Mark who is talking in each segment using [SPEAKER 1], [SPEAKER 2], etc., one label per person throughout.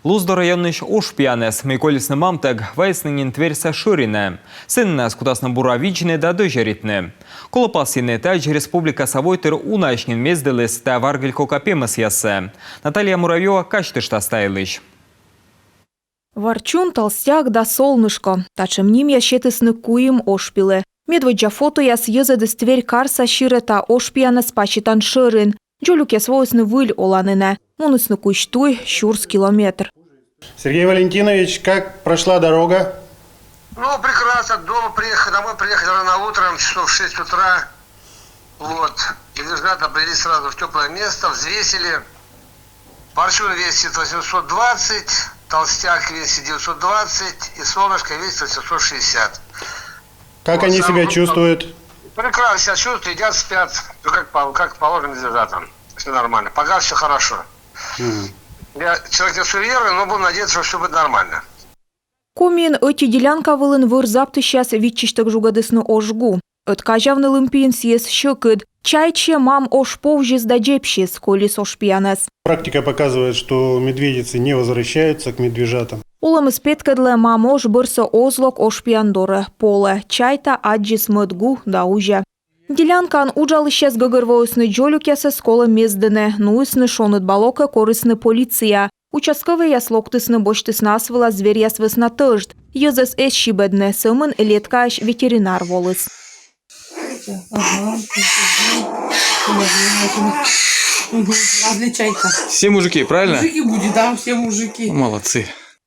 [SPEAKER 1] Луздо районныш ош пьянес, меколисны мамтек, вайснынин тверься ширине. Сынна скутасна буравичне да дожеритне. Колопасине таж республика Савойтер уначнин мезделес та варгелько капемас ясе. Наталья Муравьева качтышта стайлыш.
[SPEAKER 2] Варчун, толстяк да солнышко. Тачем ним ящетысны куим ошпиле. Медведжа фото яс езедес тверь карса ширета ошпиянес пачитан ширин. Джолюк яс воисны выль оланыне. Мунысны куштуй щурс километр.
[SPEAKER 3] Сергей Валентинович, как прошла дорога?
[SPEAKER 4] Ну, прекрасно. Дома приехали, домой приехали рано утром, часов в 6 утра. Вот. И ребята привели сразу в теплое место, взвесили. Парчун весит 820, толстяк весит 920 и солнышко весит 860.
[SPEAKER 3] Как
[SPEAKER 4] Вот,
[SPEAKER 3] они себя чувствуют?
[SPEAKER 4] Прекрасно себя чувствуют, едят, спят. Ну, как положено лежатам. Все нормально. Пока все хорошо. Я человек не суеверный, но буду надеяться, что все будет нормально.
[SPEAKER 2] Комин эти делянка вылын выр запты щас витчишток жугадысны ошгу. Эт кажавны лымпин съес щекыд. Чайче мам ош повжис да джепщис, колис ош пьянес.
[SPEAKER 3] Практика показывает, что медведицы не возвращаются к медвежатам.
[SPEAKER 2] Улам испеткадле мам ош бырса озлок ош пьяндоре. Поле. Чайта аджис мыдгу да ужа. Делянкан уджал щас гагырвоусны джолюк ясе скола мездене. Нуисны шонут балока корысны полиция. Участковый яслоктысны боштысны асвыла зверь ясвыс на тыжд. Йозес эсшибедне сымын элеткаш ветеринар волыс.
[SPEAKER 5] Различайка.
[SPEAKER 6] Все мужики, правильно?
[SPEAKER 5] Мужики будет, да, все мужики.
[SPEAKER 6] Молодцы.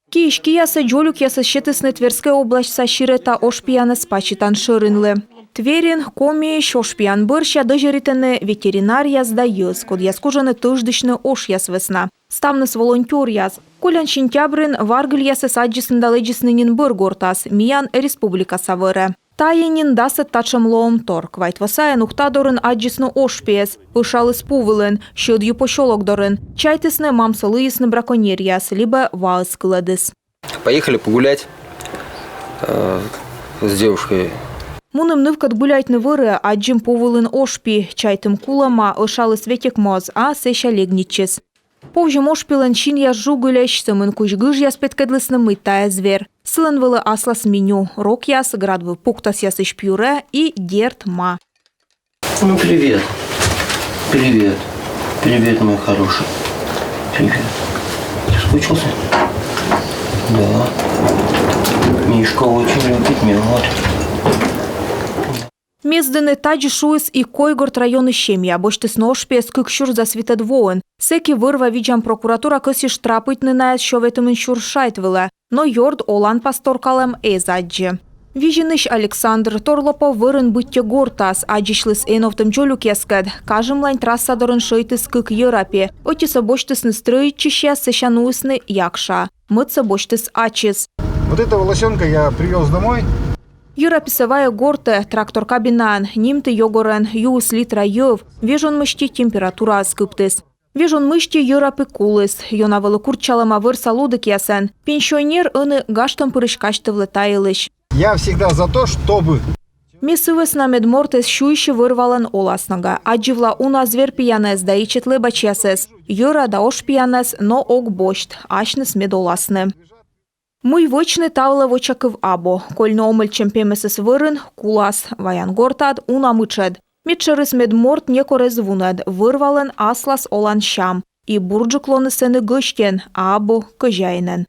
[SPEAKER 2] Кишки ясе джолюк ясе щетысны Тверская область саширета ош пьянес пачитан шырынлы. Тверин, коми, ош пьян бырща дожеритене ветеринар язда йыз, код яскужаны тыждышны ош ясвесна. Ставныс волонтер яз. Колян сентябрин варгыль ясе саджисын даледжиснынин быргортас, миян республика Савыре. Таянин дасет тачем лоом торг. Вайтвасаян ухтадорын аджисны ош пьес, пышалыс пувылын, щыдью пощологдорын. Чайтысны мамсылыйысны браконьер яс, либо ваыс кыладыс.
[SPEAKER 7] Поехали погулять с девушкой.
[SPEAKER 2] Муным нывкат гулять не выры, аджим повылын ошпи, чайтым кулама, ышалыс ветек моз, а сеша легничес. Повжим ошпилен чин я жугулящ, сымын куш-гыж я спеткадлысны мытая зверь. Сылен вылы аслас меню, рок яс, градвы пуктас яс иш пюре и дерт ма.
[SPEAKER 7] Ну, привет. Привет. Привет, мой хороший. Привет. Ты скучился? Да. Мишка очень любит мед.
[SPEAKER 2] Мездыны таджи шуис и койгорт районы щемья, боштысны ошпиес кыкшур засвитет воын. Секи вырва виджам прокуратура кысиш трапытны наэс шоветымын шур шайтвыла, но йорд олан пасторкалем эзаджи. Вижиныш Александр Торлопов вырын бытте гортас, аджишлыс эновтым джолюк яскад. Кажем лань трассадорын шойтыс кык йырапе. Отиса боштысны строичища сещануисны якша. Мыца боштыс ачис.
[SPEAKER 8] Вот этого лосенка я привез домой.
[SPEAKER 2] Юра писовая горте, трактор кабинан, нимты йогорен, юс литра йов, вежон мышти температура аскыптыс. Вежон мышти юра пекулыс, йонавылы курчалама вырса лудык ясен. Пенсионер ыны гаштам пырышкашты влетаилыш.
[SPEAKER 8] Я всегда за то, чтобы...
[SPEAKER 2] Месывыс на медмортес шуйши вырвалан оласнага. Адживла уна зверь пьянес да ичетлы бачесес. Юра да ош пьянес, но ок бошт, ашнес медоласны. Мый вочны тавлы вочакыв або. Кольны омыль чемпемесес вырын, кулас, ваян гортад, уна мычед. Медшерыс медморт некорез вунед, вырвален аслас олан щам. И бурджыклоны сены гыштен, або кыжайнен.